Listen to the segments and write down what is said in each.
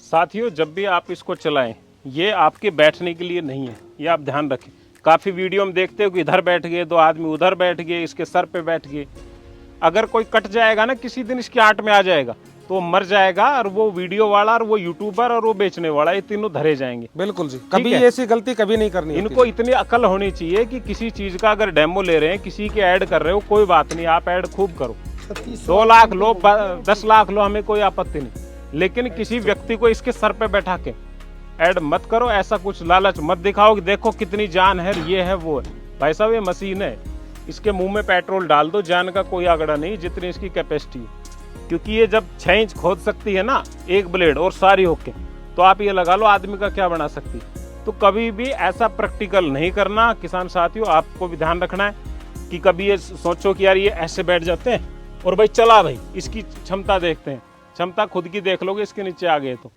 साथियों, जब भी आप इसको चलाएं, ये आपके बैठने के लिए नहीं है, ये आप ध्यान रखें। काफ़ी वीडियो में देखते हो कि इधर बैठ गए, दो आदमी उधर बैठ गए, इसके सर पे बैठ गए। अगर कोई कट जाएगा ना, किसी दिन इसकी आंट में आ जाएगा तो मर जाएगा, और वो वीडियो वाला और वो यूट्यूबर और वो बेचने वाला, ये तीनों धरे जाएंगे। बिल्कुल जी, कभी ऐसी गलती कभी नहीं करनी। इनको इतनी अकल होनी चाहिए कि किसी चीज का अगर डेमो ले रहे हैं, किसी के ऐड कर रहे हो, कोई बात नहीं, आप ऐड खूब करो, 2 लाख लो, 10 लाख लो, हमें कोई आपत्ति नहीं, लेकिन किसी व्यक्ति को इसके सर पे बैठा के ऐड मत करो। ऐसा कुछ लालच मत दिखाओ कि देखो कितनी जान है, ये है वो है। भाई साहब, ये मशीन है, इसके मुंह में पेट्रोल डाल दो, जान का कोई आंकड़ा नहीं जितनी इसकी कैपेसिटी है। क्योंकि ये जब 6 इंच खोद सकती है ना एक ब्लेड और सारी होके, तो आप ये लगा लो आदमी का क्या बना सकती है। तो कभी भी ऐसा प्रैक्टिकल नहीं करना किसान साथियों। आपको भी ध्यान रखना है कि कभी ये सोचो कि यार ये ऐसे बैठ जाते हैं और भाई चला, भाई इसकी क्षमता देखते हैं, क्षमता खुद की देख लोगे इसके नीचे आ गए तो।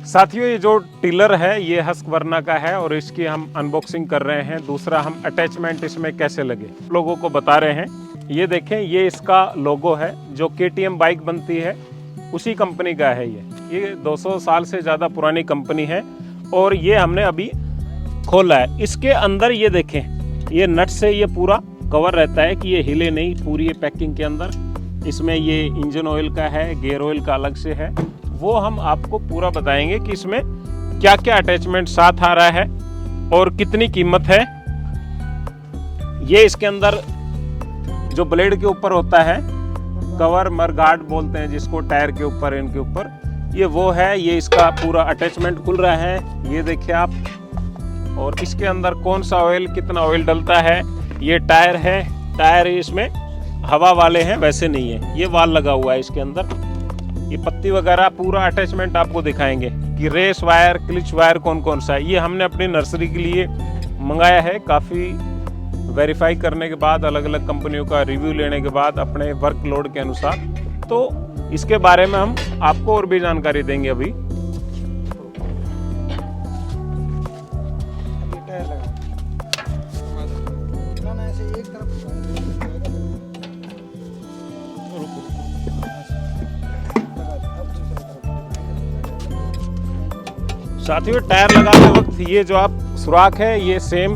साथियों, ये जो टिलर है ये हस्कवर्ना का है और इसकी हम अनबॉक्सिंग कर रहे हैं। दूसरा, हम अटैचमेंट इसमें कैसे लगे लोगों को बता रहे हैं। ये देखें, ये इसका लोगो है, जो KTM बाइक बनती है उसी कंपनी का है। ये 200 साल से ज़्यादा पुरानी कंपनी है और ये हमने अभी खोला है। इसके अंदर ये देखें, ये नट से ये पूरा कवर रहता है कि ये हिले नहीं। पूरी ये पैकिंग के अंदर इसमें ये इंजन ऑयल का है, गियर ऑयल का अलग से है। वो हम आपको पूरा बताएंगे कि इसमें क्या क्या अटैचमेंट साथ आ रहा है और कितनी कीमत है। ये इसके अंदर जो ब्लेड के ऊपर होता है, कवर मरगार्ड बोलते हैं जिसको, टायर के ऊपर, इनके ऊपर, ये वो है। ये इसका पूरा अटैचमेंट खुल रहा है, ये देखिए आप। और इसके अंदर कौन सा ऑयल, कितना ऑयल डलता है। ये टायर है, टायर इसमें हवा वाले हैं, वैसे नहीं है। ये वाल लगा हुआ है इसके अंदर। ये पत्ती वगैरह पूरा अटैचमेंट आपको दिखाएंगे कि रेस वायर, क्लिच वायर कौन कौन सा है। ये हमने अपनी नर्सरी के लिए मंगाया है। काफ़ी वेरीफाई करने के बाद, अलग अलग कंपनियों का रिव्यू लेने के बाद, अपने वर्कलोड के अनुसार, तो इसके बारे में हम आपको और भी जानकारी देंगे अभी। साथियों, टायर लगाते वक्त ये जो आप सुराख है, ये सेम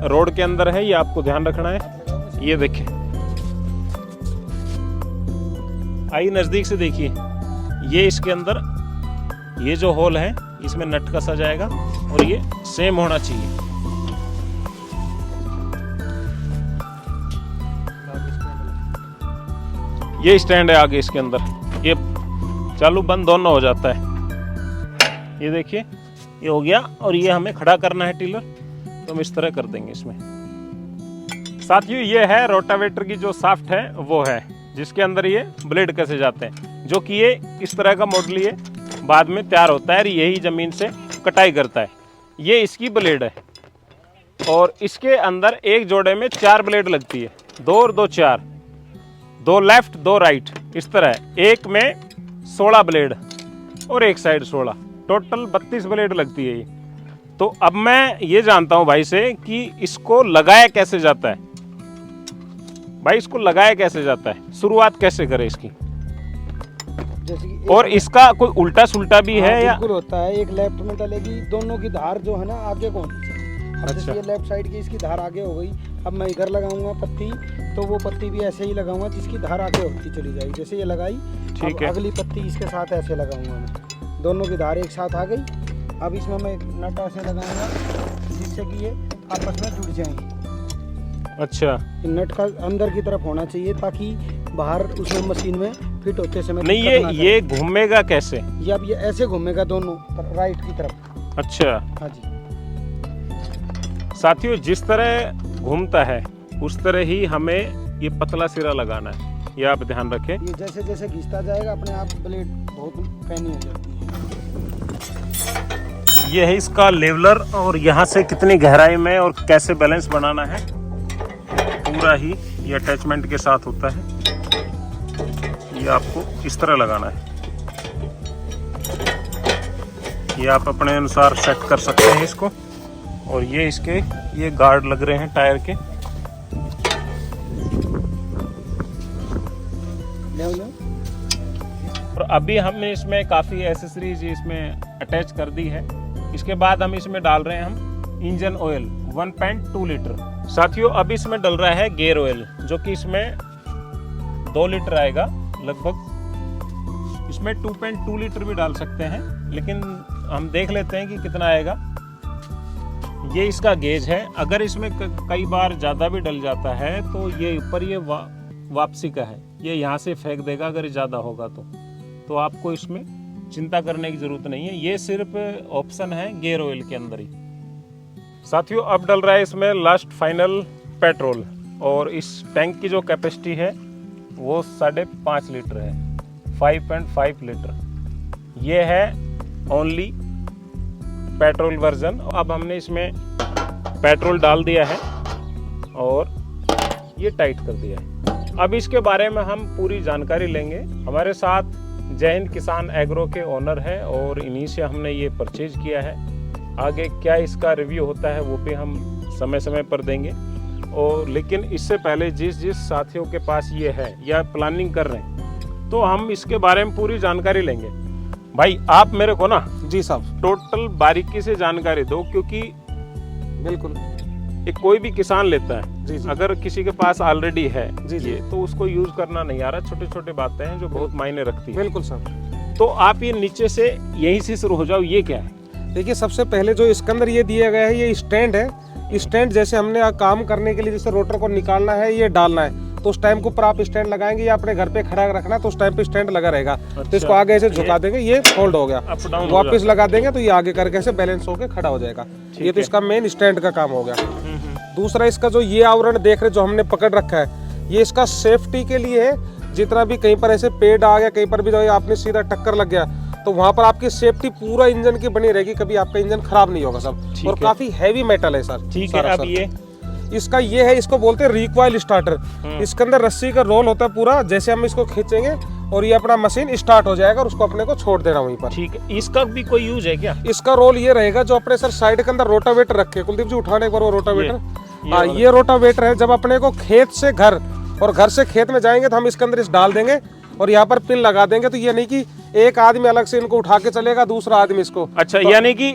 रोड के अंदर है, ये आपको ध्यान रखना है। ये देखें, आइए नजदीक से देखिए, ये इसके अंदर ये जो होल है इसमें नट कसा जाएगा और ये सेम होना चाहिए। ये स्टैंड है आगे इसके अंदर, ये चालू बंद दोनों हो जाता है। ये देखिए, ये हो गया। और ये हमें खड़ा करना है टिलर, तो हम इस तरह कर देंगे इसमें। साथियों, ये है रोटावेटर की जो शाफ्ट है, वो है जिसके अंदर ये ब्लेड कसे जाते हैं, जो कि ये इस तरह का मॉडल ये बाद में तैयार होता है, यही जमीन से कटाई करता है। ये इसकी ब्लेड है और इसके अंदर एक जोड़े में 4 ब्लेड लगती है, 2 और 2 4, 2 लेफ्ट 2 राइट, इस तरह। एक में 16 ब्लेड और एक साइड 16, टोटल 32 ब्लेड लगती है ये। तो अब मैं ये जानता हूं भाई से कि इसको लगाया कैसे जाता है। भाई, इसको लगाया कैसे जाता है, शुरुआत कैसे करें इसकी। जैसे कि और इसका कोई उल्टा सुल्टा भी है या बिल्कुल होता है। एक लेफ्ट में डलेगी, दोनों की धार जो है ना आगे को होनी चाहिए। अब जैसे ये लेफ्ट साइड की इसकी धार आगे हो गई, अब मैं इधर लगाऊंगा पत्ती, तो वो पत्ती भी ऐसे ही लगाऊंगा जिसकी धार आगे होती चली जाएगी। जैसे ये लगाई, ठीक है। अगली पत्ती इसके साथ ऐसे लगाऊंगा मैं, दोनों की धार एक साथ आ गई। अब इसमें मैं एक नट ऐसे लगाऊंगा जिससे कि ये आपस में जुड़ जाएंगे। अच्छा, नट का अंदर की तरफ होना चाहिए ताकि बाहर उसमें मशीन में फिट होते समय नहीं ये घूमेगा कैसे? ये अब ये ऐसे घूमेगा दोनों राइट की तरफ। अच्छा, हाँ जी। साथियों जिस तरह घूमता है उस तरह ही हमें ये पतला सिरा लगाना है, ये आप ध्यान रखें। ये जैसे जैसे घिसता जाएगा अपने आप ब्लेड बहुत पैनी हो जाती है। ये है इसका लेवलर, और यहाँ से कितनी गहराई में और कैसे बैलेंस बनाना है पूरा ही ये अटैचमेंट के साथ होता है। ये आपको इस तरह लगाना है, ये आप अपने अनुसार सेट कर सकते हैं इसको। और ये इसके ये गार्ड लग रहे हैं टायर के। और अभी हमने इसमें काफ़ी एसेसरीज इसमें अटैच कर दी है। इसके बाद हम इसमें डाल रहे हैं हम इंजन ऑयल 1.2 लीटर। साथियों अब इसमें डल रहा है गियर ऑयल, जो कि इसमें 2 लीटर आएगा लगभग। इसमें 2.2 लीटर भी डाल सकते हैं, लेकिन हम देख लेते हैं कि कितना आएगा। ये इसका गेज है, अगर इसमें कई बार ज़्यादा भी डल जाता है तो ये ऊपर ये वापसी का है, ये यहाँ से फेंक देगा अगर ज़्यादा होगा तो आपको इसमें चिंता करने की ज़रूरत नहीं है। ये सिर्फ ऑप्शन है गियर ऑयल के अंदर ही। साथियों अब डल रहा है इसमें लास्ट फाइनल पेट्रोल, और इस टैंक की जो कैपेसिटी है वो 5.5 लीटर है, 5.5 लीटर। ये है ओनली पेट्रोल वर्जन। अब हमने इसमें पेट्रोल डाल दिया है और ये टाइट कर दिया है। अब इसके बारे में हम पूरी जानकारी लेंगे। हमारे साथ जय हिंद किसान एग्रो के ओनर है और इन्हीं से हमने ये परचेज किया है। आगे क्या इसका रिव्यू होता है वो भी हम समय समय पर देंगे। और लेकिन इससे पहले जिस साथियों के पास ये है या प्लानिंग कर रहे हैं, तो हम इसके बारे में पूरी जानकारी लेंगे। भाई आप मेरे को ना जी साहब टोटल बारीकी से जानकारी दो, क्योंकि बिल्कुल एक कोई भी किसान लेता है, जी। अगर किसी के पास ऑलरेडी है जी। ये, तो उसको यूज करना नहीं आ रहा। छोटे छोटे बातें हैं जो बहुत मायने रखती है। बिल्कुल सर। तो आप ये नीचे से यहीं से शुरू हो जाओ। ये क्या है? देखिए सबसे पहले जो इसके अंदर ये दिया गया है, ये स्टैंड है। स्टैंड जैसे हमने काम करने के लिए जैसे रोटर को निकालना है, ये डालना है, तो उस टाइम को ऊपर आप स्टैंड लगाएंगे या अपने घर पे खड़ा रखना, तो उस टाइम पे स्टैंड लगा रहेगा। तो इसको आगे ऐसे झुका देंगे, ये फोल्ड हो गया, वापस लगा देंगे तो ये आगे करके ऐसे बैलेंस होके खड़ा हो जाएगा। ये तो इसका मेन स्टैंड का काम हो गया। दूसरा इसका जो ये आवरण देख रहे जो हमने पकड़ रखा है, ये इसका सेफ्टी के लिए है। जितना भी कहीं पर ऐसे पेड़ आ गया, कहीं पर भी जो आपने सीधा टक्कर लग गया, तो वहां पर आपकी सेफ्टी पूरा इंजन की बनी रहेगी, कभी आपका इंजन खराब नहीं होगा सर। और काफी हैवी मेटल है सर। ठीक है। अब ये इसका ये है, इसको बोलते हैं रिकॉइल स्टार्टर। इसके अंदर रस्सी का रोल होता है पूरा, जैसे हम इसको खींचेंगे और ये अपना मशीन स्टार्ट हो जाएगा और उसको अपने को छोड़ देना वहीं पर। ठीक है। इसका भी कोई यूज है क्या? इसका रोल ये रहेगा, जो अपने सर साइड के अंदर रोटावेटर रखे, कुलदीप जी उठाने एक बार वो रोटावेटर। हाँ ये रोटावेटर है। जब अपने को खेत से घर और घर से खेत में जाएंगे तो हम इसके अंदर इस डाल देंगे और यहाँ पर पिन लगा देंगे। तो ये नहीं कि एक आदमी अलग से इनको उठा के चलेगा, दूसरा आदमी इसको। अच्छा, यानी कि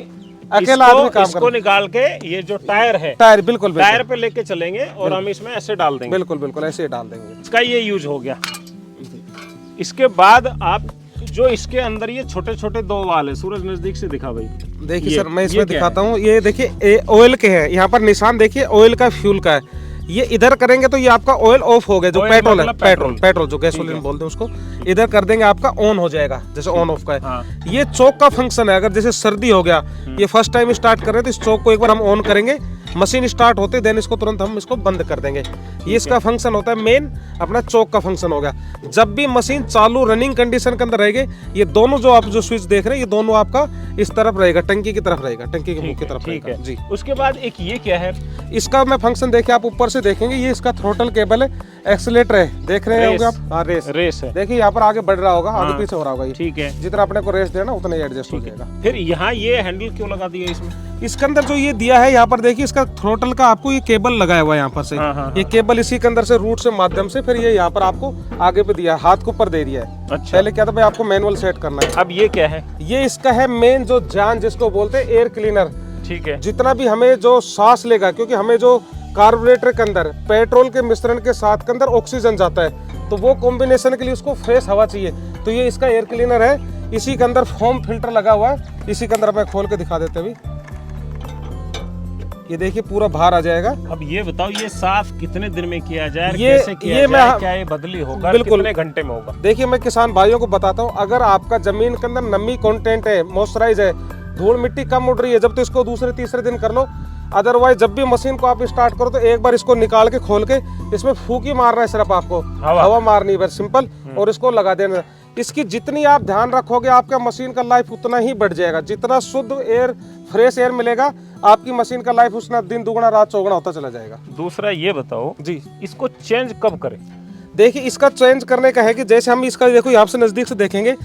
अकेला आदमी काम इसको निकाल के ये जो टायर है, टायर बिल्कुल टायर पे लेके चलेंगे और हम इसमें ऐसे डाल देंगे। बिल्कुल बिल्कुल ऐसे ही डाल देंगे। इसका ये यूज हो गया। इसके बाद आप जो इसके अंदर ये छोटे छोटे 2 वाल है, सूरज नजदीक से दिखा भाई। देखिए सर मैं इसमें दिखाता हूँ। ये देखिए ऑयल के हैं, यहाँ पर निशान देखिए ऑयल का, फ्यूल का है। ये इधर करेंगे तो ये आपका ऑयल ऑफ हो गया, जो पेट्रोल है, पेट्रोल जो गैसोलीन बोलते हैं उसको। इधर कर देंगे आपका ऑन हो जाएगा, जैसे ऑन ऑफ का है। हाँ। ये चौक का फंक्शन है। अगर जैसे सर्दी हो गया, ये फर्स्ट टाइम स्टार्ट कर रहे हैं, तो इस चौक को एक बार हम ऑन करेंगे, मशीन स्टार्ट होते देन इसको तुरंत हम इसको बंद कर देंगे। ये इसका फंक्शन होता है मेन, अपना चौक का फंक्शन हो गया। जब भी मशीन चालू रनिंग कंडीशन के अंदर रहेगी, ये दोनों जो आप जो स्विच देख रहे हैं, ये दोनों आपका इस तरफ रहेगा, टंकी की तरफ रहेगा, टंकी के मुंह की तरफ रहेगा जी। उसके बाद एक ये क्या है? इसका मैं फंक्शन देखिए, आप ऊपर से देखेंगे, ये इसका थ्रोटल केबल है, एक्सीलेटर है, देख रहे होंगे आप। हाँ रेस है। देखिए यहाँ पर आगे बढ़ रहा होगा, आगे पीछे हो रहा होगा ये। ठीक है। जितना अपने को रेस देना उतना ही एडजस्ट हो जाएगा। फिर यहाँ ये हैंडल क्यों लगा दिया इसमें? इसके अंदर जो ये दिया है, यहाँ पर देखिए इसका थ्रोटल का आपको ये केबल लगाया हुआ है यहाँ पर से। ये केबल इसी के अंदर से रूट से माध्यम से फिर ये यहाँ पर आपको आगे पे दिया है, हाथ के ऊपर दे दिया है। अच्छा। पहले क्या था भाई, आपको मैनुअल सेट करना है। अब ये क्या है? ये इसका है मेन जो जान जिसको बोलते हैं एयर क्लीनर। ठीक है। जितना भी हमें जो सांस लेगा, क्योंकि हमें जो कार्बोरेटर के अंदर पेट्रोल के मिश्रण के साथ के अंदर ऑक्सीजन जाता है, तो वो कॉम्बिनेशन के लिए उसको फ्रेश हवा चाहिए। तो ये इसका एयर क्लीनर है, इसी के अंदर फोम फिल्टर लगा हुआ है। इसी के अंदर मैं खोल के दिखा देते अभी, ये देखिए पूरा बाहर आ जाएगा। अब ये बताओ, ये साफ कितने दिन में किया जाए, ये- कैसे किया ये जाए, मैं- क्या ये बदली होगा, बिल्कुल। कितने घंटे में होगा? देखिए मैं किसान भाइयों को बताता हूँ, अगर आपका जमीन के अंदर नमी कंटेंट है, मॉइस्चराइज है, धूल मिट्टी कम उड़ रही है, जब तो इसको दूसरे तीसरे दिन कर लो। अदरवाइज जब भी मशीन को आप स्टार्ट करो तो एक बार इसको निकाल के खोल के इसमें फूकी मारना है, सिर्फ आपको हवा मारनी है, बस सिंपल, और इसको लगा देना। इसकी जितनी आप ध्यान रखोगे आपका मशीन का लाइफ उतना ही बढ़ जाएगा। जितना शुद्ध एयर, फ्रेश एयर मिलेगा, आपकी मशीन का लाइफ उतना दिन दुगुना रात चौगुना होता चला जाएगा। दूसरा ये बताओ जी, इसको चेंज कब करें? देखिए इसका चेंज करने का है कि जैसे हम इसका देखो यहाँ से नजदीक से देखेंगे,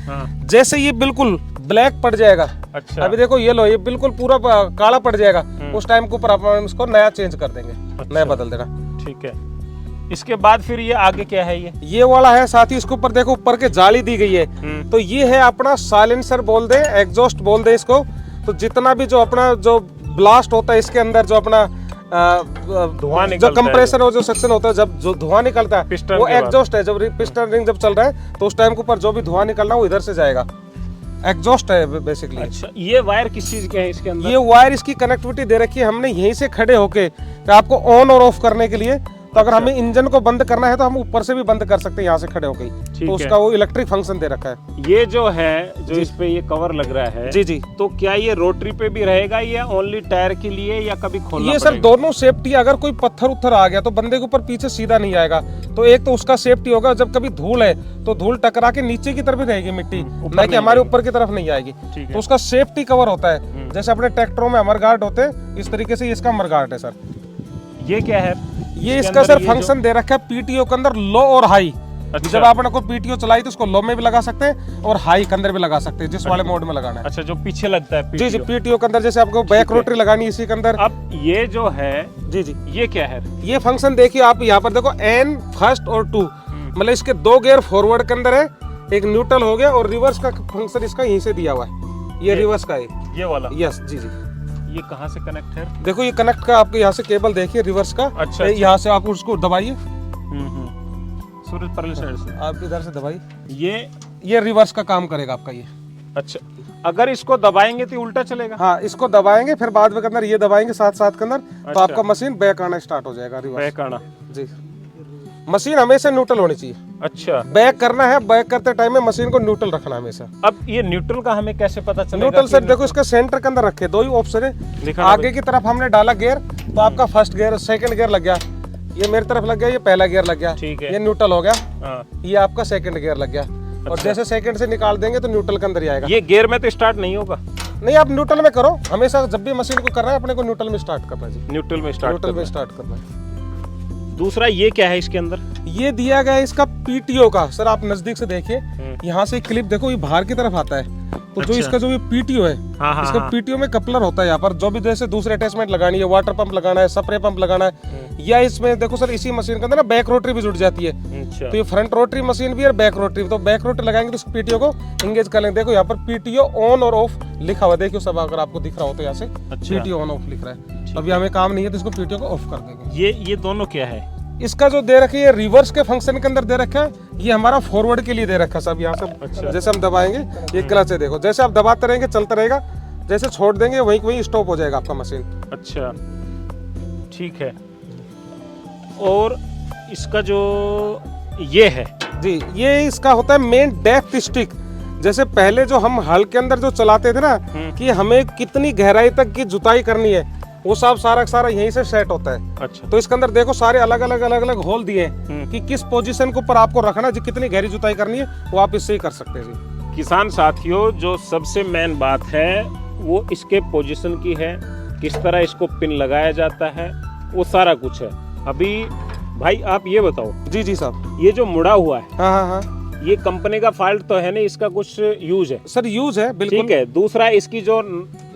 जैसे ये बिल्कुल ब्लैक पड़ जाएगा, अच्छा, अभी देखो ये लो, ये बिल्कुल पूरा काला पड़ जाएगा, उस टाइम के ऊपर आप इसको नया चेंज कर देंगे, नया बदल देना। ठीक है। इसके बाद फिर ये आगे क्या है? ये वाला है साथ ही, इसके ऊपर देखो ऊपर के जाली दी गई है, तो ये है अपना साइलेंसर बोल दे, एग्जॉस्ट बोल दे इसको। तो जितना भी जो अपना जो ब्लास्ट होता है इसके अंदर, जो अपना धुआं जो निकलता कंप्रेसर और जो सेक्शन होता है, जब जो धुआं निकलता है पिस्टन वो के बाद। एग्जॉस्ट है। जब पिस्टन रिंग जब चल रहा है तो उस टाइम के ऊपर जो भी धुआं निकलना है वो इधर से जाएगा, एग्जॉस्ट है बेसिकली। अच्छा, ये वायर किस चीज के है इसके अंदर? ये वायर इसकी कनेक्टिविटी दे रखी है हमने यहीं से खड़े होके, कि आपको ऑन और ऑफ करने के लिए। तो अगर हमें इंजन को बंद करना है तो हम ऊपर से भी बंद कर सकते हैं, यहाँ से खड़े होके। ठीक तो उसका वो इलेक्ट्रिक फंक्शन दे रखा है। ये जो है, जो इस पे ये कवर लग रहा है, जी जी, तो क्या ये रोटरी पे भी रहेगा या ओनली टायर के लिए, या कभी खोलना ये सर पड़ेगा? दोनों सेफ्टी। अगर कोई पत्थर उत्थर आ गया तो बंदे के ऊपर पीछे सीधा नहीं आएगा, तो एक तो उसका सेफ्टी होगा। जब कभी धूल है तो धूल टकरा के नीचे की तरफ ही रहेगी मिट्टी, ना कि हमारे ऊपर की तरफ नहीं आएगी। ठीक है। तो उसका सेफ्टी कवर होता है, जैसे अपने ट्रैक्टरों में अमर गार्ड होते हैं, इस तरीके से इसका अमर गार्ड है सर। ये क्या है? ये इसके इसका अंदर सर ये फंक्शन दे रखा है पीटीओ के अंदर, लो और हाई। अच्छा। जब आपने कोई पीटीओ चलाई तो उसको लो में भी लगा सकते हैं और हाई के अंदर भी लगा सकते हैं, जिस वाले मोड में लगाना है। अच्छा, जो पीछे लगता है जी जी, PTO। पीटीओ के अंदर जैसे आपको बैक रोटरी लगानी है इसी के अंदर। अब ये जो है, जी जी, ये क्या है? ये फंक्शन देखिए आप यहाँ पर देखो, एन फर्स्ट और 2, मतलब इसके 2 गियर फॉरवर्ड के अंदर है, एक न्यूट्रल हो गया, और रिवर्स का फंक्शन इसका यहीं से दिया हुआ है। ये रिवर्स का है, ये वाला। यस जी जी। ये कहाँ से कनेक्ट है? देखो ये कनेक्ट का आपके यहाँ से केबल देखिए रिवर्स का। अच्छा, यहाँ से आप उसको दबाइए, सूरज परले साइड से आप इधर से दबाइए, ये रिवर्स का काम करेगा आपका ये। अच्छा, अगर इसको दबाएंगे तो उल्टा चलेगा? हाँ, इसको दबाएंगे, फिर बाद में के अंदर ये दबाएंगे साथ साथ के अंदर, तो अच्छा। आपका मशीन बैक आना स्टार्ट हो जाएगा, रिवर्स। बैक आना। जी, मशीन हमेशा न्यूट्रल होनी चाहिए। अच्छा, बैक करना है, बैक करते टाइम में मशीन को न्यूट्रल रखना है हमेशा। अब ये न्यूट्रल का हमें कैसे पता चलेगा? न्यूट्रल कि सर देखो इसका सेंटर के अंदर रखे, 2 ही ऑप्शन है। दिखाना आगे की तरफ हमने डाला गियर, तो आपका फर्स्ट गियर, सेकंड गियर लग गया, ये मेरी तरफ लग गया, ये पहला गियर लग गया, ठीक है। ये न्यूट्रल हो गया, हाँ। ये आपका सेकंड गियर लग गया। और जैसे सेकंड से निकाल देंगे तो न्यूट्रल के अंदर ही आएगा। ये गियर में तो स्टार्ट नहीं होगा? नहीं, आप न्यूट्रल में करो हमेशा, जब भी मशीन को करना है अपने को न्यूट्रल में स्टार्ट करना है जी, न्यूट्रल में स्टार्ट न्यूट्रल में करना स्टार्ट करना है। है। दूसरा ये क्या है इसके अंदर? ये दिया गया है इसका पीटीओ का, सर आप नजदीक से देखिए, यहाँ से क्लिप देखो, ये बाहर की तरफ आता है। तो जो अच्छा। इसका जो ये पीटीओ है, हाँ, हाँ, इसका हाँ। पीटीओ में कपलर होता है यहाँ पर, जो भी जैसे दूसरे अटैचमेंट लगानी है, वाटर पंप लगाना है, स्प्रे पंप लगाना है, या इसमें देखो सर इसी मशीन के अंदर ना बैक रोटरी भी जुड़ जाती है। अच्छा, तो ये फ्रंट रोटरी मशीन भी है और बैक रोटरी, तो बैक रोटरी लगाएंगे तो इस पीटीओ को एंगेज कर लेंगे। देखो यहाँ पर पीटीओ ऑन और ऑफ लिखा हुआ, देखियो सब, अगर आपको दिख रहा हो तो यहाँ से अच्छा। पीटीओ ऑन ऑफ लिख रहा है। अभी हमें काम नहीं है तो इसको पीटीओ को ऑफ कर देंगे। ये दोनों क्या है? इसका जो दे रखी है रिवर्स के फंक्शन के अंदर दे रखा है, ये हमारा फॉरवर्ड के लिए दे रखा है सब। यहाँ से अच्छा। जैसे हम दबाएंगे, ये क्लच है देखो, जैसे आप दबाते रहेंगे चलता रहेगा, जैसे छोड़ देंगे वहीं वहीं स्टॉप हो जाएगा आपका मशीन। अच्छा, ठीक है। और इसका जो ये है जी, ये इसका होता है मेन डेप्थ स्टिक। जैसे पहले जो हम हल के अंदर जो चलाते थे ना, कि हमें कितनी गहराई तक की जुताई करनी है, वो सब सारा यहीं से सेट होता है। अच्छा, तो इसके अंदर देखो सारे अलग अलग होल दिए हैं कि किस पोजीशन के ऊपर आपको रखना है, जी कितनी गहरी जुताई करनी है, वो आप इससे ही कर सकते हैं जी। किसान साथियों, जो सबसे मेन बात है वो इसके पोजीशन की है, किस तरह इसको पिन लगाया जाता है, वो सारा कुछ है। अभी भाई आप ये बताओ, जी जी साहब, ये जो मुड़ा हुआ है, हाँ हाँ हाँ ये कंपनी का फॉल्ट तो है नहीं, इसका कुछ यूज है? सर, यूज है बिल्कुल। ठीक है। दूसरा इसकी जो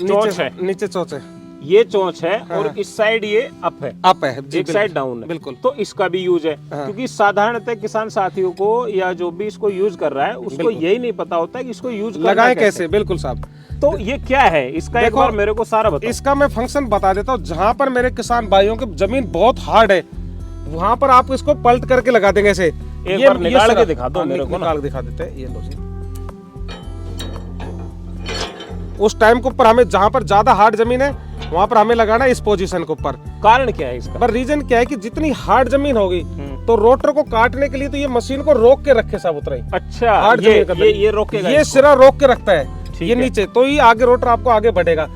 चोंच है, नीचे चोच है, ये चोंच है और इस साइड ये अप है, अप है जी, एक साइड डाउन है। बिल्कुल। तो इसका भी यूज है, क्योंकि साधारणतः किसान साथियों को या जो भी इसको यूज कर रहा है उसको यही नहीं पता होता है कि इसको यूज लगाए कैसे। बिल्कुल साहब। तो ये क्या है इसका, एक बार मेरे को सारा बताओ। इसका मैं फंक्शन बता देता हूँ। जहाँ पर मेरे किसान भाइयों की जमीन बहुत हार्ड है, वहाँ पर आप इसको पलट करके लगा देंगे ऐसे। एक बार निकाल के दिखा दो मेरे को। निकाल दिखा देते हैं, ये लो जी। उस टाइम के ऊपर हमें जहाँ पर ज्यादा हार्ड जमीन है वहाँ पर हमें लगाना है इस पोजीशन के ऊपर। कारण क्या है इसका? पर रीजन क्या है कि जितनी हार्ड जमीन होगी तो रोटर को काटने के लिए तो ये मशीन को रोक के रखे सब उतरा ही। अच्छा, हार्ड ये जमीन ये रोकेगा, ये सिरा रोक के रखता है, ये है। नीचे, तो ये आगे रोटर आपको आगे बढ़ेगा।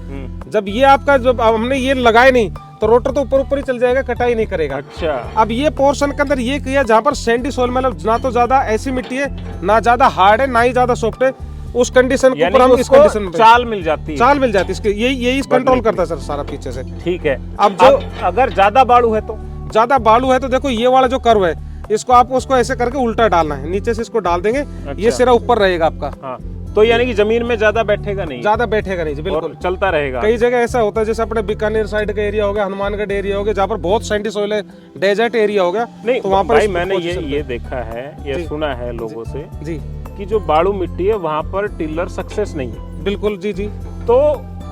जब ये आपका जब हमने ये लगाए नहीं तो रोटर तो ऊपर ऊपर ही चल जाएगा, कटाई नहीं करेगा। अच्छा, अब ये पोर्शन के अंदर ये किया जहाँ पर सैंडी सोइल, मतलब ना तो ज्यादा ऐसी मिट्टी है ना ज्यादा हार्ड है ना ही ज्यादा सॉफ्ट है, उस कंडीशन के ऊपर हम इस कंडीशन में चाल मिल जाती है। चाल मिल जाती है इसके, यही कंट्रोल करता है सर सारा पीछे से। ठीक है। अब जो अगर ज्यादा बालू है तो, ज्यादा बालू है तो देखो ये वाला जो कर्व है इसको आप उसको ऐसे करके उल्टा डालना है, नीचे से इसको डाल देंगे। अच्छा। ये सिरा ऊपर रहेगा आपका। हाँ, तो यानी कि जमीन में ज्यादा बैठेगा नहीं, ज्यादा बैठेगा नहीं जी, बिल्कुल और चलता रहेगा। कई जगह ऐसा होता है जैसे अपने बीकानेर साइड का एरिया हो गया, हनुमानगढ़ एरिया हो गया, जहाँ पर बहुत सैंडी सोइल है, डेजर्ट एरिया हो गया, नहीं तो वहाँ पर भाई इस मैंने position ये देखा है, ये सुना है लोगों से जी कि जो बालू मिट्टी है वहाँ पर टिलर सक्सेस नहीं है। बिल्कुल जी जी। तो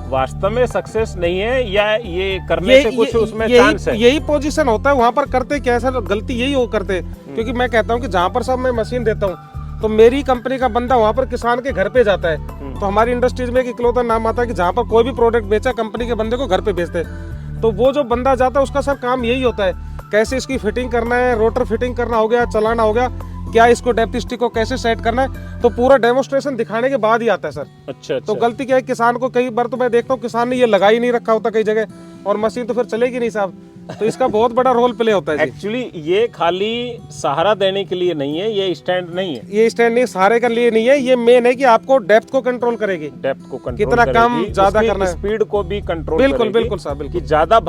वास्तव में सक्सेस नहीं है या ये करने से कुछ उसमें चांस है? यही पोजीशन होता है वहाँ पर। करते क्या है सर, गलती यही हो करते हैं, क्योंकि मैं कहता हूँ कि जहाँ पर सब मैं मशीन देता हूँ तो मेरी कंपनी का बंदा वहाँ पर किसान के घर पे जाता है। तो हमारी इंडस्ट्रीज में एक इकलौता नाम आता है कि जहाँ पर कोई भी प्रोडक्ट बेचा कंपनी के बंदे को घर पे भेजते हैं। तो वो जो बंदा जाता है उसका सर काम यही होता है, कैसे इसकी फिटिंग करना है, रोटर फिटिंग करना हो गया, चलाना हो गया, क्या इसको डेप्थ स्टिक को कैसे सेट करना है, तो पूरा डेमोस्ट्रेशन दिखाने के बाद ही आता है सर। अच्छा। तो गलती क्या है किसान को, कई बार तो मैं देखता हूँ किसान ने ये लगा ही नहीं रखा होता कई जगह, और मशीन तो फिर चलेगी नहीं साहब। तो इसका बहुत बड़ा रोल प्ले होता है। एक्चुअली ये खाली सहारा देने के लिए नहीं है, ये स्टैंड नहीं है, ये स्टैंड नहीं सहारे के लिए नहीं है, ये मेन है कि आपको डेप्थ को कंट्रोल करेगी, डेप्थ को कंट्रोल कितना कम ज्यादा करना है, स्पीड को भी कंट्रोल बिल्कुल बिल्कुल साहब, बिल्कुल कि ज्यादा